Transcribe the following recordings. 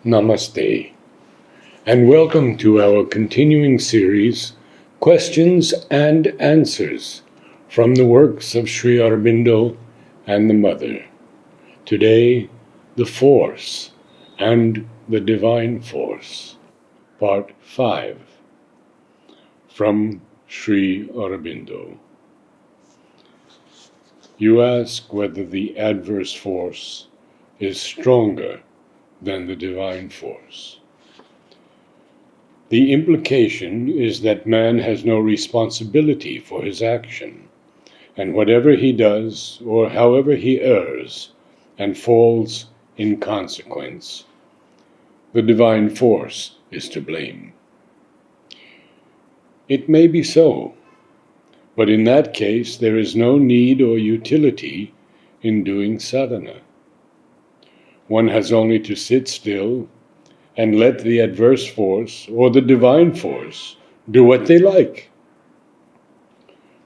Namaste, and welcome to our continuing series, Questions and Answers, from the works of Sri Aurobindo and the Mother. Today, the Force and the Divine Force, Part 5, from Sri Aurobindo. You ask whether the adverse force is stronger than the divine force. The implication is that man has no responsibility for his action, and whatever he does, or however he errs and falls in consequence, the divine force is to blame. It may be so, but in that case there is no need or utility in doing sadhana. One has only to sit still and let the adverse force or the divine force do what they like.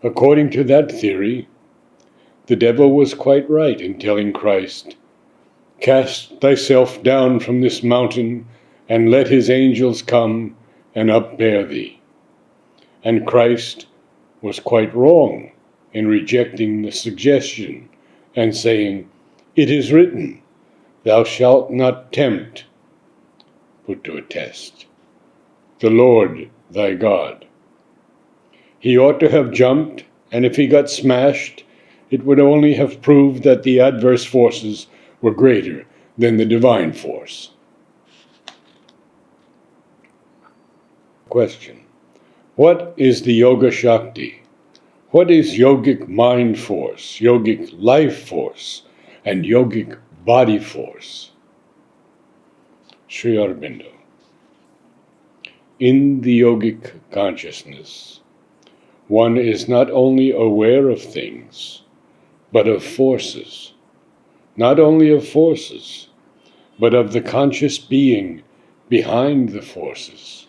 According to that theory, the devil was quite right in telling Christ, "Cast thyself down from this mountain, and let his angels come and upbear thee." And Christ was quite wrong in rejecting the suggestion and saying, "It is written, thou shalt not tempt," put to a test, "the Lord thy God." He ought to have jumped, and if he got smashed, it would only have proved that the adverse forces were greater than the divine force. Question: what is the Yoga Shakti? What is yogic mind force, yogic life force, and yogic body force? Sri Aurobindo. In the yogic consciousness, one is not only aware of things, but of forces. Not only of forces, but of the conscious being behind the forces.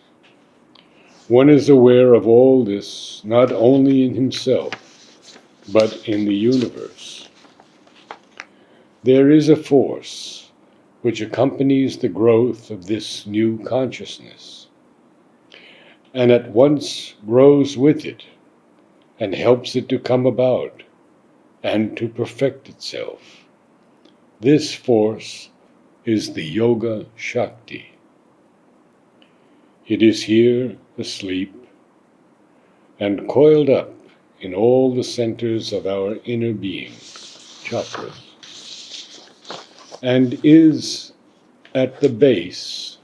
One is aware of all this not only in himself, but in the universe. There is a force which accompanies the growth of this new consciousness, and at once grows with it and helps it to come about and to perfect itself. This force is the Yoga Shakti. It is here asleep and coiled up in all the centers of our inner being, chakras, and is at the base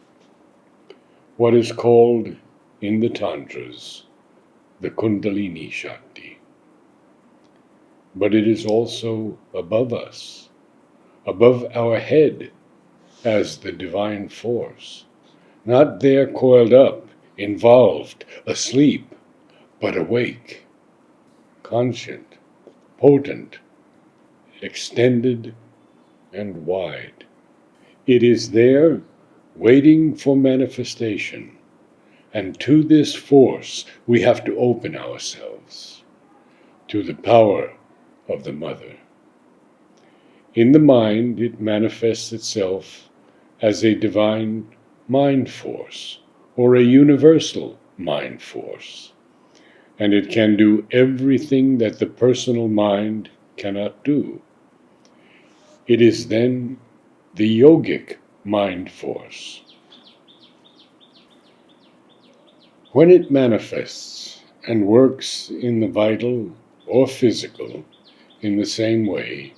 what is called in the Tantras the Kundalini Shakti. But it is also above us, above our head, as the divine force, not there coiled up, involved, asleep, but awake, conscient, potent, extended, and wide. It is there waiting for manifestation, and to this force we have to open ourselves, to the power of the Mother. In the mind, it manifests itself as a divine mind force, or a universal mind force, and it can do everything that the personal mind cannot do. It is then the yogic mind force. When it manifests and works in the vital or physical in the same way,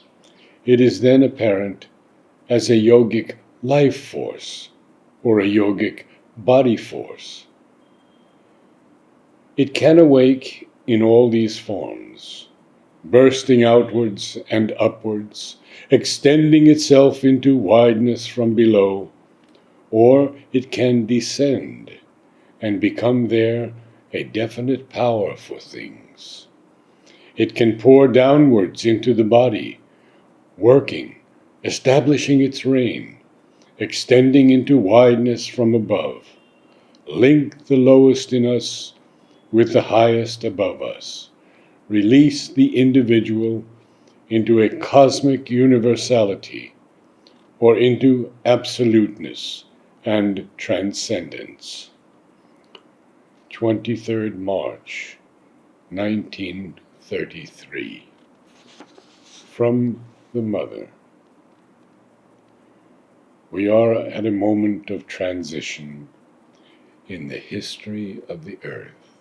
it is then apparent as a yogic life force or a yogic body force. It can awake in all these forms, bursting outwards and upwards, extending itself into wideness from below, or it can descend and become there a definite power for things. It can pour downwards into the body, working, establishing its reign, extending into wideness from above, link the lowest in us with the highest above us, release the individual into a cosmic universality, or into absoluteness and Transcendence. 23rd March, 1933. From the Mother. We are at a moment of transition in the history of the earth.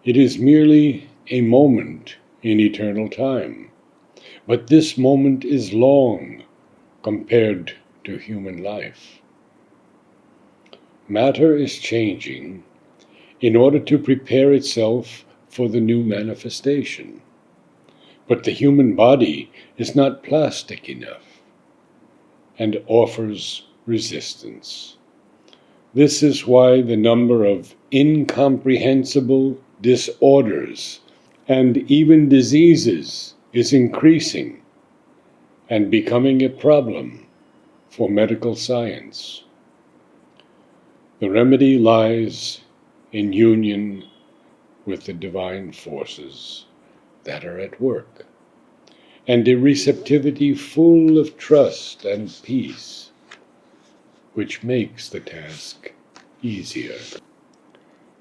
It is merely a moment in eternal time, but this moment is long compared to human life. Matter is changing in order to prepare itself for the new manifestation. But the human body is not plastic enough and offers resistance. This is why the number of incomprehensible disorders and even diseases is increasing and becoming a problem for medical science. The remedy lies in union with the divine forces that are at work, and a receptivity full of trust and peace, which makes the task easier.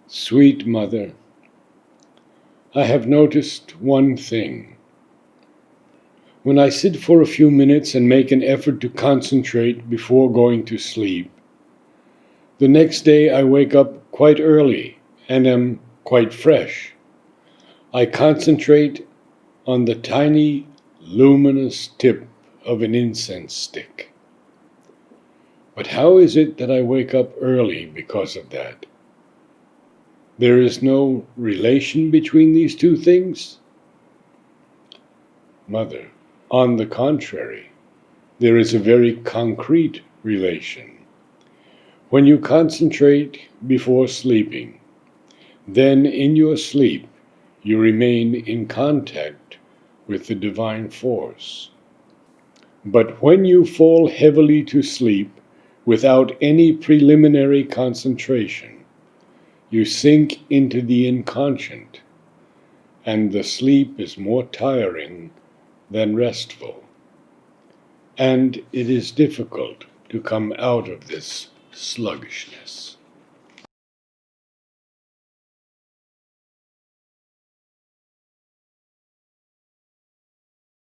Sweet Mother, I have noticed one thing. When I sit for a few minutes and make an effort to concentrate before going to sleep, the next day I wake up quite early and am quite fresh. I concentrate on the tiny, luminous tip of an incense stick. But how is it that I wake up early because of that? There is no relation between these two things? Mother, on the contrary, there is a very concrete relation. When you concentrate before sleeping, then in your sleep you remain in contact with the divine force. But when you fall heavily to sleep without any preliminary concentration, you sink into the inconscient, and the sleep is more tiring than restful. And it is difficult to come out of this sluggishness.